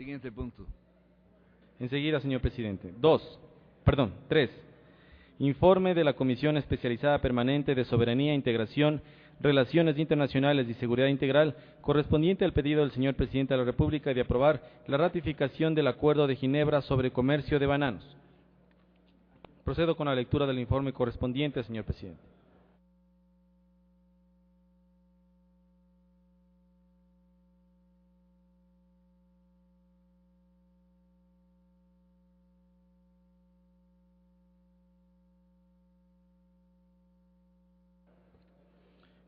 Siguiente punto. Enseguida, señor presidente. 3. Informe de la Comisión Especializada Permanente de Soberanía, Integración, Relaciones Internacionales y Seguridad Integral, correspondiente al pedido del señor presidente de la República de aprobar la ratificación del Acuerdo de Ginebra sobre comercio de bananos. Procedo con la lectura del informe correspondiente, señor presidente.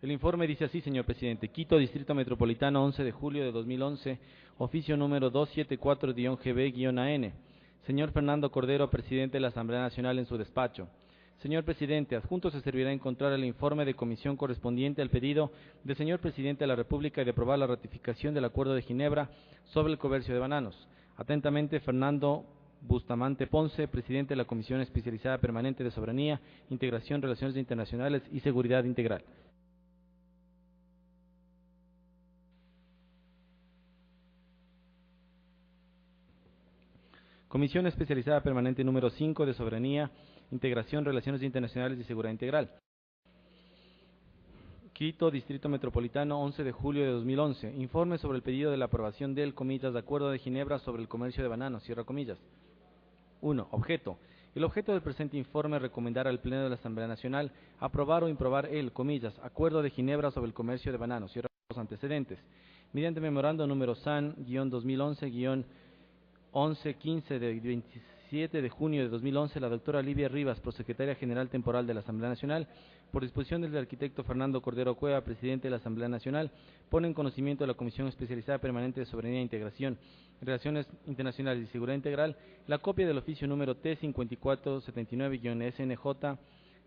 El informe dice así, señor presidente. Quito, Distrito Metropolitano, 11 de julio de 2011, oficio número 274-GB-AN. Señor Fernando Cordero, presidente de la Asamblea Nacional, en su despacho. Señor presidente, adjunto se servirá a encontrar el informe de comisión correspondiente al pedido del señor presidente de la República de aprobar la ratificación del Acuerdo de Ginebra sobre el comercio de bananos. Atentamente, Fernando Bustamante Ponce, presidente de la Comisión Especializada Permanente de Soberanía, Integración, Relaciones Internacionales y Seguridad Integral. Comisión Especializada Permanente número 5 de Soberanía, Integración, Relaciones Internacionales y Seguridad Integral. Quito, Distrito Metropolitano, 11 de julio de 2011. Informe sobre el pedido de la aprobación del, de Acuerdo de Ginebra sobre el comercio de bananos, 1. Objeto. El objeto del presente informe es recomendar al Pleno de la Asamblea Nacional aprobar o improbar el, Acuerdo de Ginebra sobre el comercio de bananos, los antecedentes. Mediante memorando número SAN-2011- 11-15 de 27 de junio de 2011, la doctora Livia Rivas, prosecretaria general temporal de la Asamblea Nacional, por disposición del arquitecto Fernando Cordero Cueva, presidente de la Asamblea Nacional, pone en conocimiento de la Comisión Especializada Permanente de Soberanía, Integración, Relaciones Internacionales y Seguridad Integral la copia del oficio número T5479-SNJ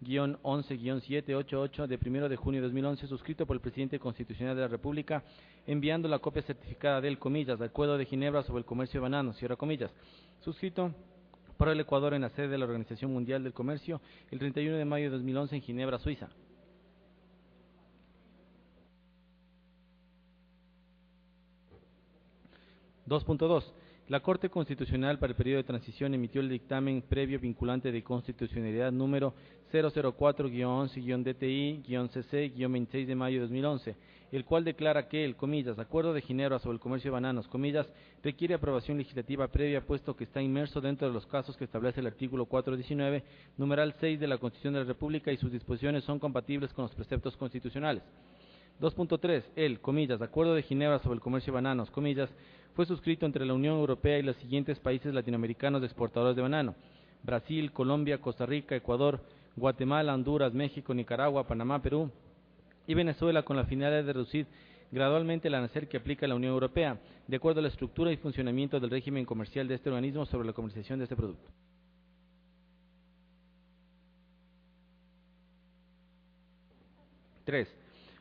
11-788 de 1 de junio de 2011, suscrito por el Presidente Constitucional de la República, enviando la copia certificada del, Acuerdo de Ginebra sobre el comercio de bananos, suscrito por el Ecuador en la sede de la Organización Mundial del Comercio, el 31 de mayo de 2011 en Ginebra, Suiza. 2.2. La Corte Constitucional para el periodo de transición emitió el dictamen previo vinculante de constitucionalidad número 004-11-DTI-CC-26 de mayo de 2011, el cual declara que el, Acuerdo de Ginebra sobre el comercio de bananos, requiere aprobación legislativa previa, puesto que está inmerso dentro de los casos que establece el artículo 419, numeral 6 de la Constitución de la República, y sus disposiciones son compatibles con los preceptos constitucionales. 2.3. El, Acuerdo de Ginebra sobre el comercio de bananos, fue suscrito entre la Unión Europea y los siguientes países latinoamericanos exportadores de banano: Brasil, Colombia, Costa Rica, Ecuador, Guatemala, Honduras, México, Nicaragua, Panamá, Perú y Venezuela, con la finalidad de reducir gradualmente el arancel que aplica la Unión Europea, de acuerdo a la estructura y funcionamiento del régimen comercial de este organismo sobre la comercialización de este producto. Tres.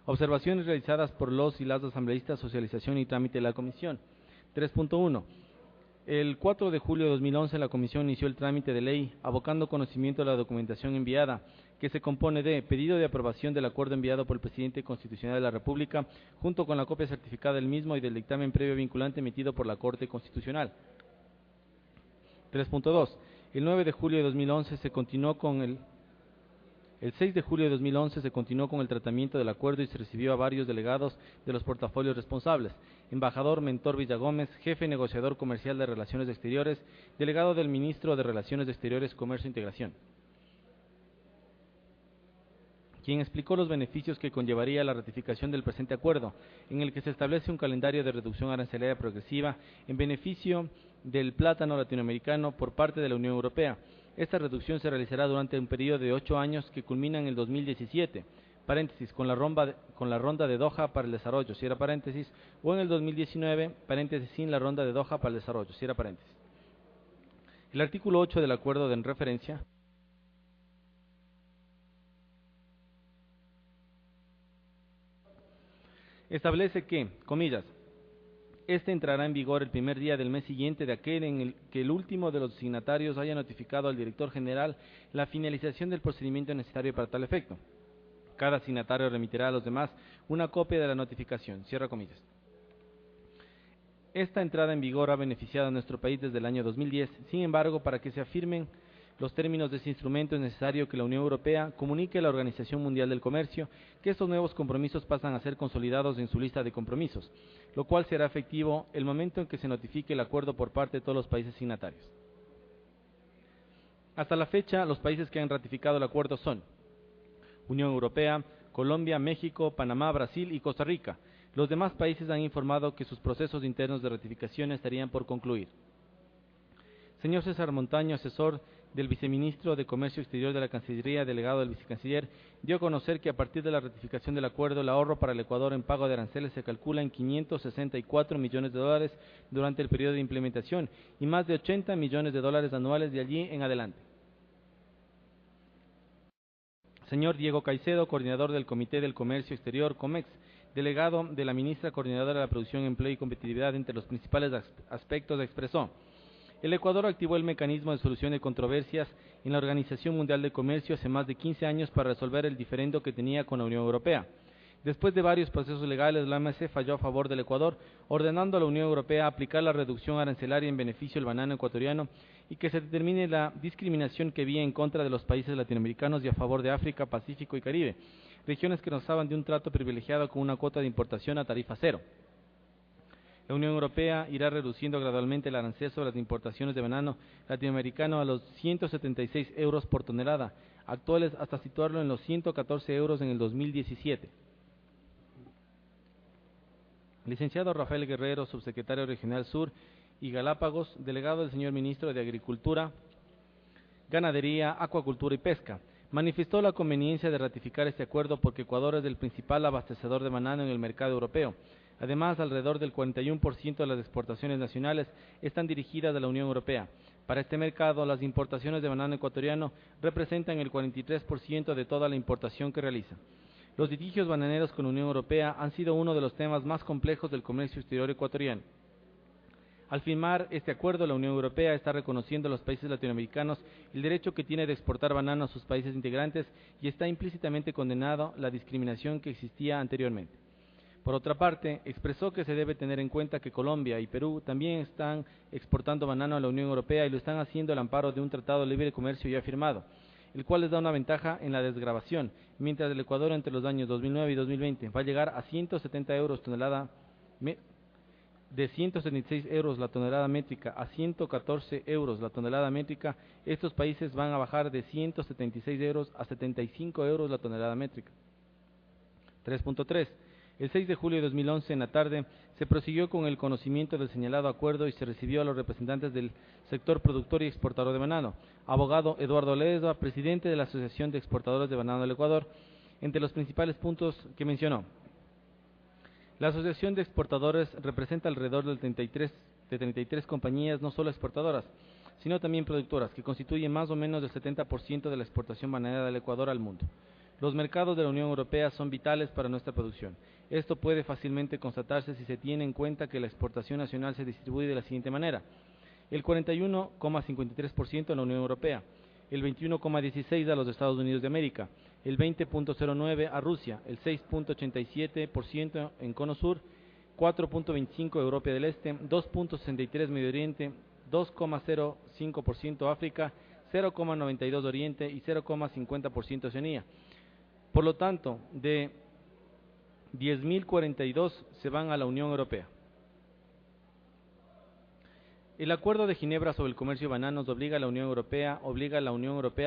Observaciones realizadas por los y las asambleístas, socialización y trámite de la Comisión. 3.1. El 4 de julio de 2011 la Comisión inició el trámite de ley, abocando conocimiento de la documentación enviada, que se compone de pedido de aprobación del acuerdo enviado por el Presidente Constitucional de la República, junto con la copia certificada del mismo y del dictamen previo vinculante emitido por la Corte Constitucional. 3.2. El 9 de julio de 2011 se continuó con el 6 de julio de 2011 se continuó con el tratamiento del acuerdo y se recibió a varios delegados de los portafolios responsables: embajador Mentor Villagómez, jefe negociador comercial de Relaciones Exteriores, delegado del ministro de Relaciones Exteriores, Comercio e Integración, quien explicó los beneficios que conllevaría la ratificación del presente acuerdo, en el que se establece un calendario de reducción arancelaria progresiva en beneficio del plátano latinoamericano por parte de la Unión Europea. Esta reducción se realizará durante un periodo de 8 años que culmina en el 2017, con la ronda de Doha para el desarrollo, o en el 2019, sin la ronda de Doha para el desarrollo, El artículo 8 del acuerdo en referencia establece que, este entrará en vigor el primer día del mes siguiente de aquel en el que el último de los signatarios haya notificado al director general la finalización del procedimiento necesario para tal efecto. Cada signatario remitirá a los demás una copia de la notificación. Esta entrada en vigor ha beneficiado a nuestro país desde el año 2010. Sin embargo, para que se afirmen los términos de este instrumento es necesario que la Unión Europea comunique a la Organización Mundial del Comercio que estos nuevos compromisos pasan a ser consolidados en su lista de compromisos, lo cual será efectivo el momento en que se notifique el acuerdo por parte de todos los países signatarios. Hasta la fecha, los países que han ratificado el acuerdo son Unión Europea, Colombia, México, Panamá, Brasil y Costa Rica. Los demás países han informado que sus procesos internos de ratificación estarían por concluir. Señor César Montaño, asesor del Viceministro de Comercio Exterior de la Cancillería, delegado del Vicecanciller, dio a conocer que a partir de la ratificación del acuerdo, el ahorro para el Ecuador en pago de aranceles se calcula en 564 millones de dólares durante el periodo de implementación y más de 80 millones de dólares anuales de allí en adelante. Señor Diego Caicedo, coordinador del Comité del Comercio Exterior, COMEX, delegado de la ministra coordinadora de la Producción, Empleo y Competitividad, entre los principales aspectos expresó: el Ecuador activó el mecanismo de solución de controversias en la Organización Mundial de Comercio hace más de 15 años para resolver el diferendo que tenía con la Unión Europea. Después de varios procesos legales, la OMC falló a favor del Ecuador, ordenando a la Unión Europea aplicar la reducción arancelaria en beneficio del banano ecuatoriano y que se determine la discriminación que había en contra de los países latinoamericanos y a favor de África, Pacífico y Caribe, regiones que gozaban de un trato privilegiado con una cuota de importación a tarifa cero. La Unión Europea irá reduciendo gradualmente el arancel sobre las importaciones de banano latinoamericano a los 176 euros por tonelada, actuales hasta situarlo en los 114 euros en el 2017. Licenciado Rafael Guerrero, subsecretario regional Sur y Galápagos, delegado del señor Ministro de Agricultura, Ganadería, Acuacultura y Pesca, manifestó la conveniencia de ratificar este acuerdo porque Ecuador es el principal abastecedor de banano en el mercado europeo. Además, alrededor del 41% de las exportaciones nacionales están dirigidas a la Unión Europea. Para este mercado, las importaciones de banano ecuatoriano representan el 43% de toda la importación que realiza. Los litigios bananeros con la Unión Europea han sido uno de los temas más complejos del comercio exterior ecuatoriano. Al firmar este acuerdo, la Unión Europea está reconociendo a los países latinoamericanos el derecho que tiene de exportar banano a sus países integrantes y está implícitamente condenado la discriminación que existía anteriormente. Por otra parte, expresó que se debe tener en cuenta que Colombia y Perú también están exportando banano a la Unión Europea y lo están haciendo al amparo de un tratado de libre comercio ya firmado, el cual les da una ventaja en la desgravación, mientras el Ecuador entre los años 2009 y 2020 va a llegar a 170 euros tonelada, de 176 euros la tonelada métrica a 114 euros la tonelada métrica. Estos países van a bajar de 176 euros a 75 euros la tonelada métrica. 3.3. El 6 de julio de 2011, en la tarde, se prosiguió con el conocimiento del señalado acuerdo y se recibió a los representantes del sector productor y exportador de banano, abogado Eduardo Ledesma, presidente de la Asociación de Exportadores de Banano del Ecuador, entre los principales puntos que mencionó. La Asociación de Exportadores representa alrededor de 33 compañías, no solo exportadoras, sino también productoras, que constituyen más o menos el 70% de la exportación bananera del Ecuador al mundo. Los mercados de la Unión Europea son vitales para nuestra producción. Esto puede fácilmente constatarse si se tiene en cuenta que la exportación nacional se distribuye de la siguiente manera: el 41,53% en la Unión Europea, el 21,16% a los Estados Unidos de América, el 20,09% a Rusia, el 6,87% en Cono Sur, 4,25% Europa del Este, 2,63% Medio Oriente, 2,05% África, 0,92% Oriente y 0,50% Oceanía. Por lo tanto, de 10.042 se van a la Unión Europea. El Acuerdo de Ginebra sobre el comercio de bananos obliga a la Unión Europea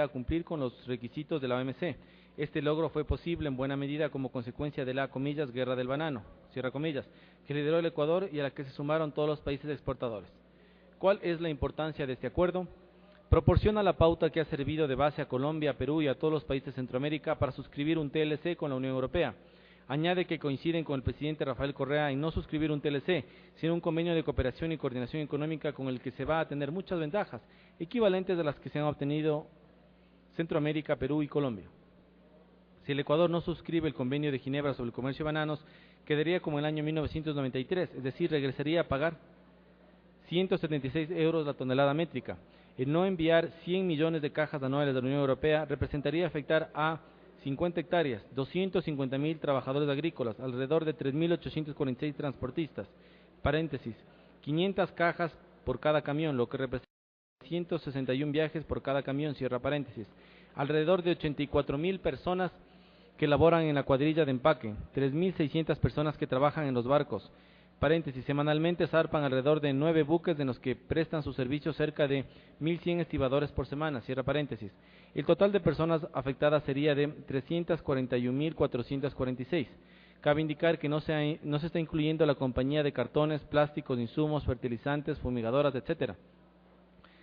a cumplir con los requisitos de la OMC. Este logro fue posible en buena medida como consecuencia de la, comillas, guerra del banano, cierra comillas, que lideró el Ecuador y a la que se sumaron todos los países exportadores. ¿Cuál es la importancia de este acuerdo? Proporciona la pauta que ha servido de base a Colombia, Perú y a todos los países de Centroamérica para suscribir un TLC con la Unión Europea. Añade que coinciden con el presidente Rafael Correa en no suscribir un TLC, sino un convenio de cooperación y coordinación económica con el que se va a tener muchas ventajas, equivalentes a las que se han obtenido Centroamérica, Perú y Colombia. Si el Ecuador no suscribe el convenio de Ginebra sobre el comercio de bananos, quedaría como en el año 1993, es decir, regresaría a pagar 176 euros la tonelada métrica. El no enviar 100 millones de cajas anuales de la Unión Europea representaría afectar a 50 hectáreas, 250.000 trabajadores agrícolas, alrededor de 3.846 transportistas, paréntesis, 500 cajas por cada camión, lo que representa 161 viajes por cada camión, cierra paréntesis. Alrededor de 84.000 personas que laboran en la cuadrilla de empaque, 3.600 personas que trabajan en los barcos, paréntesis, semanalmente zarpan alrededor de 9 buques en los que prestan sus servicios cerca de 1.100 estibadores por semana, cierra paréntesis. El total de personas afectadas sería de 341.446. Cabe indicar que no se está incluyendo la compañía de cartones, plásticos, insumos, fertilizantes, fumigadoras, etcétera,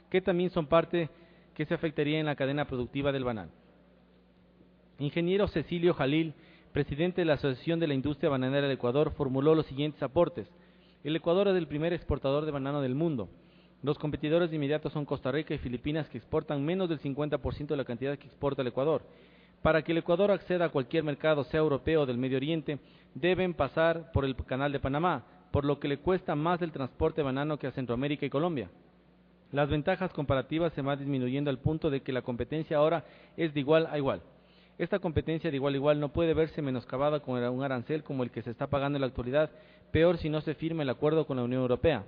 que también son parte que se afectaría en la cadena productiva del banano. Ingeniero Cecilio Jalil, presidente de la Asociación de la Industria Bananera del Ecuador, formuló los siguientes aportes. El Ecuador es el primer exportador de banano del mundo. Los competidores inmediatos son Costa Rica y Filipinas, que exportan menos del 50% de la cantidad que exporta el Ecuador. Para que el Ecuador acceda a cualquier mercado, sea europeo o del Medio Oriente, deben pasar por el Canal de Panamá, por lo que le cuesta más el transporte de banano que a Centroamérica y Colombia. Las ventajas comparativas se van disminuyendo al punto de que la competencia ahora es de igual a igual. Esta competencia de igual a igual no puede verse menoscabada con un arancel como el que se está pagando en la actualidad, peor si no se firma el acuerdo con la Unión Europea.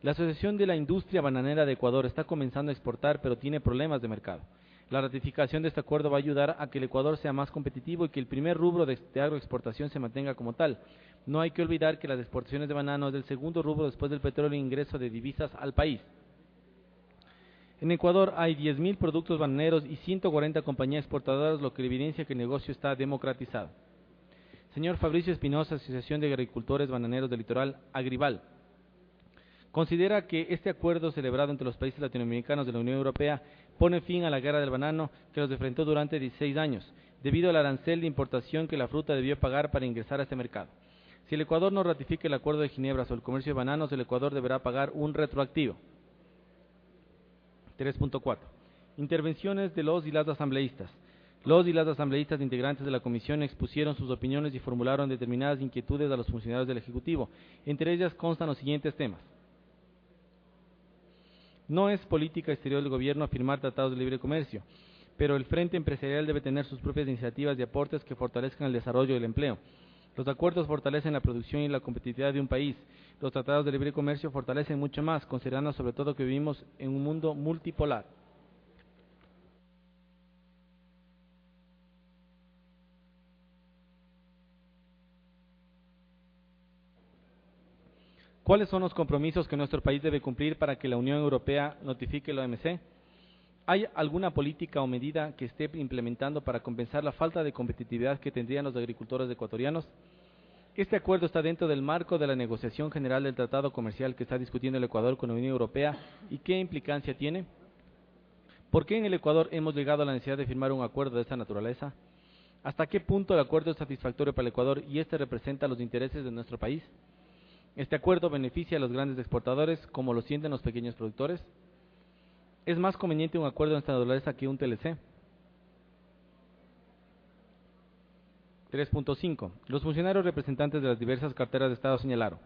La Asociación de la Industria Bananera de Ecuador está comenzando a exportar, pero tiene problemas de mercado. La ratificación de este acuerdo va a ayudar a que el Ecuador sea más competitivo y que el primer rubro de agroexportación se mantenga como tal. No hay que olvidar que las exportaciones de banano es el segundo rubro después del petróleo e ingreso de divisas al país. En Ecuador hay 10.000 productos bananeros y 140 compañías exportadoras, lo que evidencia que el negocio está democratizado. Señor Fabricio Espinosa, Asociación de Agricultores Bananeros del Litoral, Agribal, considera que este acuerdo celebrado entre los países latinoamericanos de la Unión Europea pone fin a la guerra del banano que los enfrentó durante 16 años, debido al arancel de importación que la fruta debió pagar para ingresar a este mercado. Si el Ecuador no ratifica el Acuerdo de Ginebra sobre el comercio de bananos, el Ecuador deberá pagar un retroactivo. 3.4. Intervenciones de los y las asambleístas. Los y las asambleístas integrantes de la comisión expusieron sus opiniones y formularon determinadas inquietudes a los funcionarios del Ejecutivo. Entre ellas constan los siguientes temas. No es política exterior del gobierno firmar tratados de libre comercio, pero el Frente Empresarial debe tener sus propias iniciativas y aportes que fortalezcan el desarrollo del empleo. Los acuerdos fortalecen la producción y la competitividad de un país. Los tratados de libre comercio fortalecen mucho más, considerando sobre todo que vivimos en un mundo multipolar. ¿Cuáles son los compromisos que nuestro país debe cumplir para que la Unión Europea notifique la OMC? ¿Hay alguna política o medida que esté implementando para compensar la falta de competitividad que tendrían los agricultores ecuatorianos? Este acuerdo está dentro del marco de la negociación general del tratado comercial que está discutiendo el Ecuador con la Unión Europea y ¿qué implicancia tiene? ¿Por qué en el Ecuador hemos llegado a la necesidad de firmar un acuerdo de esta naturaleza? ¿Hasta qué punto el acuerdo es satisfactorio para el Ecuador y este representa los intereses de nuestro país? ¿Este acuerdo beneficia a los grandes exportadores como lo sienten los pequeños productores? ¿Es más conveniente un acuerdo de esta naturaleza que un TLC? 3.5. Los funcionarios representantes de las diversas carteras de Estado señalaron.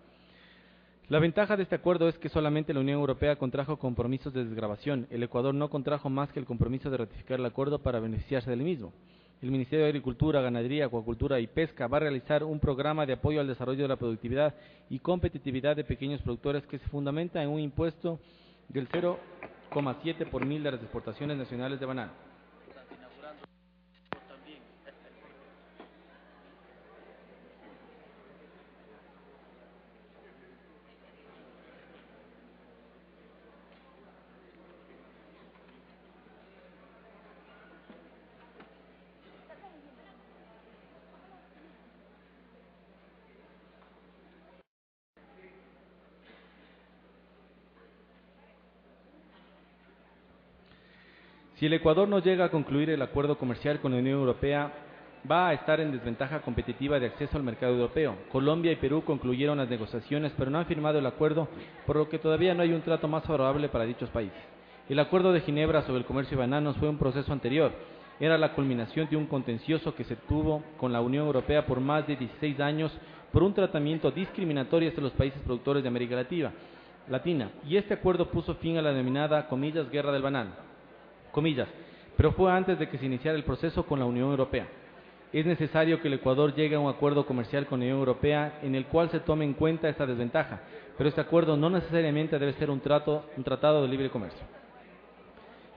La ventaja de este acuerdo es que solamente la Unión Europea contrajo compromisos de desgravación. El Ecuador no contrajo más que el compromiso de ratificar el acuerdo para beneficiarse del mismo. El Ministerio de Agricultura, Ganadería, Acuacultura y Pesca va a realizar un programa de apoyo al desarrollo de la productividad y competitividad de pequeños productores que se fundamenta en un impuesto del 0,7 por mil de las exportaciones nacionales de banano. Si el Ecuador no llega a concluir el acuerdo comercial con la Unión Europea, va a estar en desventaja competitiva de acceso al mercado europeo. Colombia y Perú concluyeron las negociaciones, pero no han firmado el acuerdo, por lo que todavía no hay un trato más favorable para dichos países. El Acuerdo de Ginebra sobre el comercio de bananos fue un proceso anterior. Era la culminación de un contencioso que se tuvo con la Unión Europea por más de 16 años por un tratamiento discriminatorio hacia los países productores de América Latina, y este acuerdo puso fin a la denominada, comillas, guerra del banano, comillas, pero fue antes de que se iniciara el proceso con la Unión Europea. Es necesario que el Ecuador llegue a un acuerdo comercial con la Unión Europea en el cual se tome en cuenta esta desventaja, pero este acuerdo no necesariamente debe ser un tratado de libre comercio.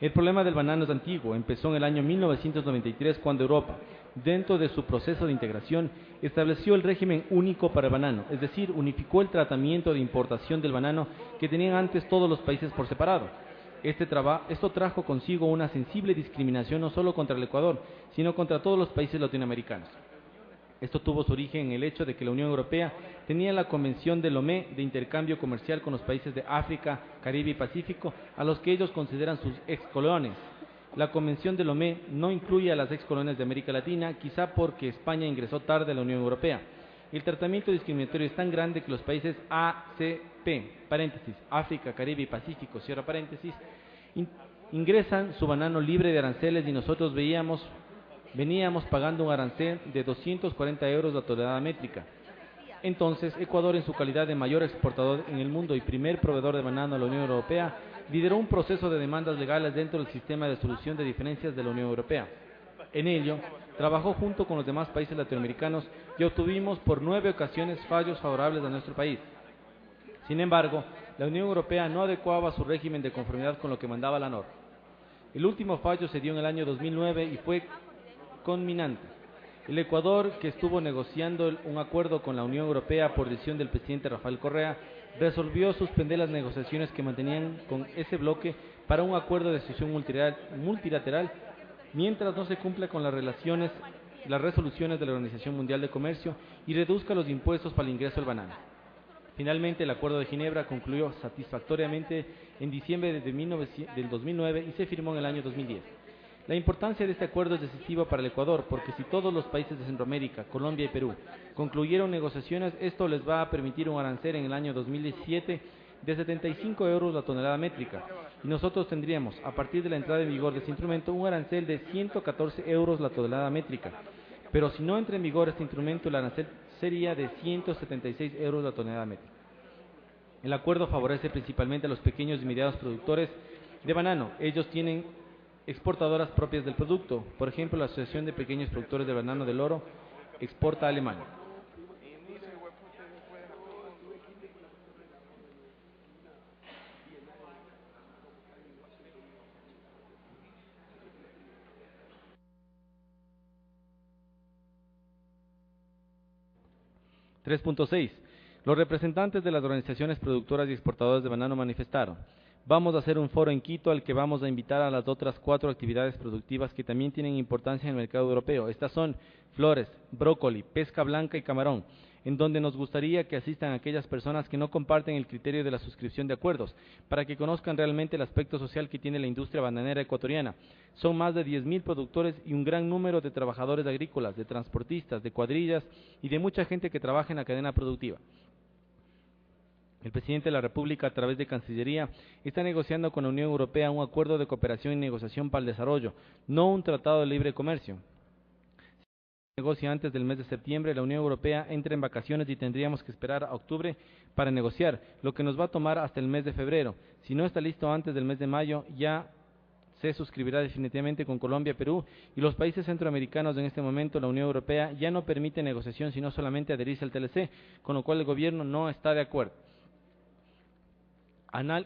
El problema del banano es antiguo, empezó en el año 1993 cuando Europa, dentro de su proceso de integración, estableció el régimen único para el banano, es decir, unificó el tratamiento de importación del banano que tenían antes todos los países por separado. Esto trajo consigo una sensible discriminación no solo contra el Ecuador, sino contra todos los países latinoamericanos. Esto tuvo su origen en el hecho de que la Unión Europea tenía la Convención de Lomé de intercambio comercial con los países de África, Caribe y Pacífico, a los que ellos consideran sus excolonias. La Convención de Lomé no incluye a las excolonias de América Latina, quizá porque España ingresó tarde a la Unión Europea. El tratamiento discriminatorio es tan grande que los países ACP, paréntesis, África, Caribe y Pacífico, cierra paréntesis, ingresan su banano libre de aranceles y nosotros veníamos pagando un arancel de 240 euros la tonelada métrica. Entonces, Ecuador, en su calidad de mayor exportador en el mundo y primer proveedor de banano a la Unión Europea, lideró un proceso de demandas legales dentro del sistema de solución de diferencias de la Unión Europea. En ello, trabajó junto con los demás países latinoamericanos y obtuvimos por 9 ocasiones fallos favorables a nuestro país. Sin embargo, la Unión Europea no adecuaba su régimen de conformidad con lo que mandaba la norma. El último fallo se dio en el año 2009 y fue conminante. El Ecuador, que estuvo negociando un acuerdo con la Unión Europea por decisión del presidente Rafael Correa, resolvió suspender las negociaciones que mantenían con ese bloque para un acuerdo de asociación multilateral mientras no se cumpla con las resoluciones de la Organización Mundial de Comercio y reduzca los impuestos para el ingreso del banano. Finalmente, el Acuerdo de Ginebra concluyó satisfactoriamente en diciembre del 2009 y se firmó en el año 2010. La importancia de este acuerdo es decisiva para el Ecuador, porque si todos los países de Centroamérica, Colombia y Perú concluyeron negociaciones, esto les va a permitir un arancel en el año 2017 de 75 euros la tonelada métrica, y nosotros tendríamos, a partir de la entrada en vigor de este instrumento, un arancel de 114 euros la tonelada métrica. Pero si no entra en vigor este instrumento, el arancel sería de 176 euros la tonelada métrica. El acuerdo favorece principalmente a los pequeños y medianos productores de banano. Ellos tienen exportadoras propias del producto. Por ejemplo, la Asociación de Pequeños Productores de Banano del Oro exporta a Alemania. (3.6) Los representantes de las organizaciones productoras y exportadoras de banano manifestaron: vamos a hacer un foro en Quito al que vamos a invitar a las otras 4 actividades productivas que también tienen importancia en el mercado europeo. Estas son flores, brócoli, pesca blanca y camarón, en donde nos gustaría que asistan aquellas personas que no comparten el criterio de la suscripción de acuerdos, para que conozcan realmente el aspecto social que tiene la industria bananera ecuatoriana. Son más de 10.000 productores y un gran número de trabajadores agrícolas, de transportistas, de cuadrillas y de mucha gente que trabaja en la cadena productiva. El presidente de la República, a través de Cancillería, está negociando con la Unión Europea un acuerdo de cooperación y negociación para el desarrollo, no un tratado de libre comercio. Si se negocia antes del mes de septiembre, la Unión Europea entra en vacaciones y tendríamos que esperar a octubre para negociar, lo que nos va a tomar hasta el mes de febrero. Si no está listo antes del mes de mayo, ya se suscribirá definitivamente con Colombia, Perú y los países centroamericanos. En este momento la Unión Europea ya no permite negociación, sino solamente adherirse al TLC, con lo cual el gobierno no está de acuerdo.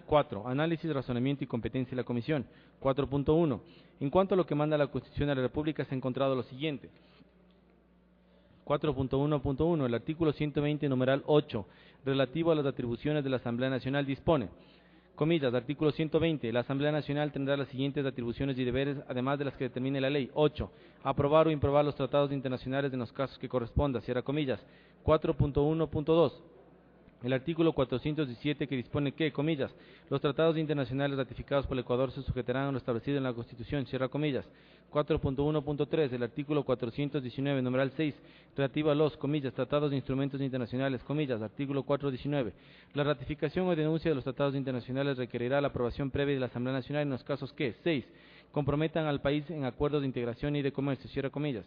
4. Análisis, razonamiento y competencia de la Comisión. 4.1. En cuanto a lo que manda la Constitución de la República, se ha encontrado lo siguiente. 4.1.1. El artículo 120, numeral 8, relativo a las atribuciones de la Asamblea Nacional, dispone, comillas, artículo 120, la Asamblea Nacional tendrá las siguientes atribuciones y deberes, además de las que determine la ley. 8. Aprobar o improbar los tratados internacionales en los casos que corresponda, cierra comillas. 4.1.2. El artículo 417 que dispone que, comillas, los tratados internacionales ratificados por el Ecuador se sujetarán a lo establecido en la Constitución, cierra comillas. 4.1.3, el artículo 419, numeral 6, relativo a los, comillas, tratados de instrumentos internacionales, comillas, artículo 419. La ratificación o denuncia de los tratados internacionales requerirá la aprobación previa de la Asamblea Nacional en los casos que, 6, comprometan al país en acuerdos de integración y de comercio, cierra comillas.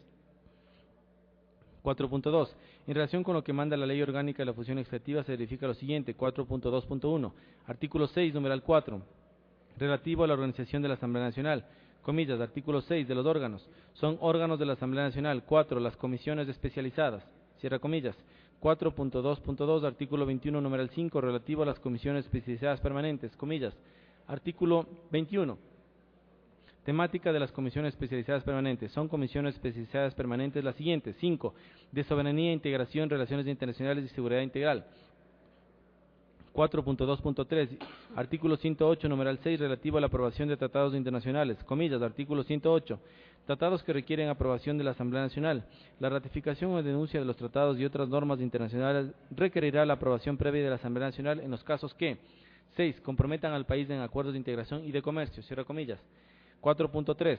4.2. En relación con lo que manda la Ley Orgánica de la Fusión Extractiva, se verifica lo siguiente. 4.2.1. Artículo 6, numeral 4. Relativo a la organización de la Asamblea Nacional. Comillas, artículo 6 de los órganos. Son órganos de la Asamblea Nacional. 4. Las comisiones especializadas. Cierra comillas. 4.2.2, artículo 21, numeral 5, relativo a las comisiones especializadas permanentes, comillas. Artículo 21. Temática de las comisiones especializadas permanentes. Son comisiones especializadas permanentes las siguientes. 5. De soberanía, integración, relaciones internacionales y seguridad integral. 4.2.3, artículo 108, numeral 6, relativo a la aprobación de tratados internacionales, comillas, artículo 108, tratados que requieren aprobación de la Asamblea Nacional. La ratificación o denuncia de los tratados y otras normas internacionales requerirá la aprobación previa de la Asamblea Nacional en los casos que, 6, comprometan al país en acuerdos de integración y de comercio, cierra comillas. 4.3.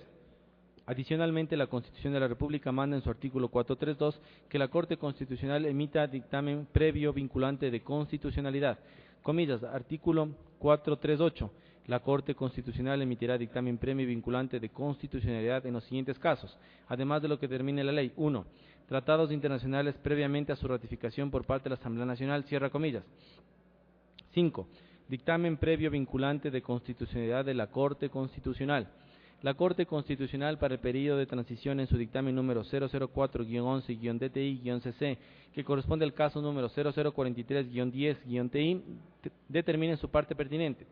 Adicionalmente, la Constitución de la República manda en su artículo 432 que la Corte Constitucional emita dictamen previo vinculante de constitucionalidad. Comillas, artículo 438. La Corte Constitucional emitirá dictamen previo vinculante de constitucionalidad en los siguientes casos, además de lo que determine la ley. 1. Tratados internacionales previamente a su ratificación por parte de la Asamblea Nacional, cierra comillas. 5. Dictamen previo vinculante de constitucionalidad de la Corte Constitucional. La Corte Constitucional, para el periodo de transición, en su dictamen número 004-11-DTI-CC, que corresponde al caso número 0043-10-TI, determina en su parte pertinente.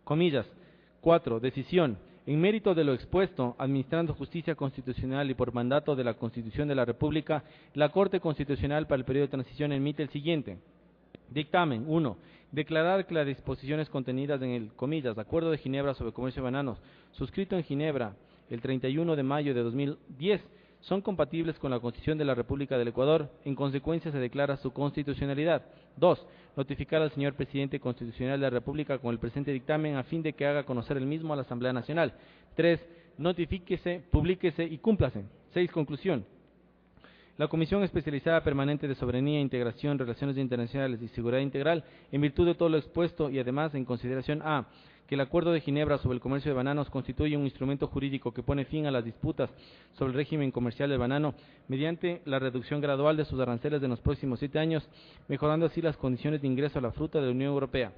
Comillas. 4. Decisión. En mérito de lo expuesto, administrando justicia constitucional y por mandato de la Constitución de la República, la Corte Constitucional para el periodo de transición emite el siguiente. Dictamen. 1. Declarar que las disposiciones contenidas en el, comillas, Acuerdo de Ginebra sobre Comercio de Bananos, suscrito en Ginebra el 31 de mayo de 2010, son compatibles con la Constitución de la República del Ecuador. En consecuencia, se declara su constitucionalidad. 2. Notificar al señor Presidente Constitucional de la República con el presente dictamen a fin de que haga conocer el mismo a la Asamblea Nacional. 3. Notifíquese, publíquese y cúmplase. 6. Conclusión. La Comisión Especializada Permanente de Soberanía, Integración, Relaciones Internacionales y Seguridad Integral, en virtud de todo lo expuesto y además en consideración a que el Acuerdo de Ginebra sobre el comercio de bananos constituye un instrumento jurídico que pone fin a las disputas sobre el régimen comercial del banano mediante la reducción gradual de sus aranceles en los próximos 7 años, mejorando así las condiciones de ingreso a la fruta de la Unión Europea.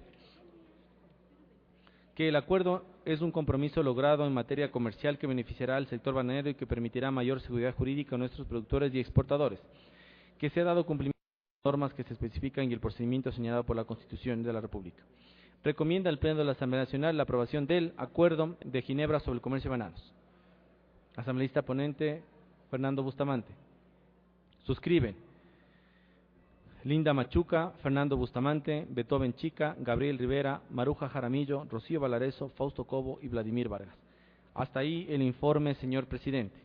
Que el acuerdo es un compromiso logrado en materia comercial que beneficiará al sector bananero y que permitirá mayor seguridad jurídica a nuestros productores y exportadores. Que se ha dado cumplimiento a las normas que se especifican y el procedimiento señalado por la Constitución de la República. Recomienda al Pleno de la Asamblea Nacional la aprobación del Acuerdo de Ginebra sobre el comercio de bananos. Asambleísta ponente, Fernando Bustamante. Suscriben: Linda Machuca, Fernando Bustamante, Beethoven Chica, Gabriel Rivera, Maruja Jaramillo, Rocío Valareso, Fausto Cobo y Vladimir Vargas. Hasta ahí el informe, señor presidente.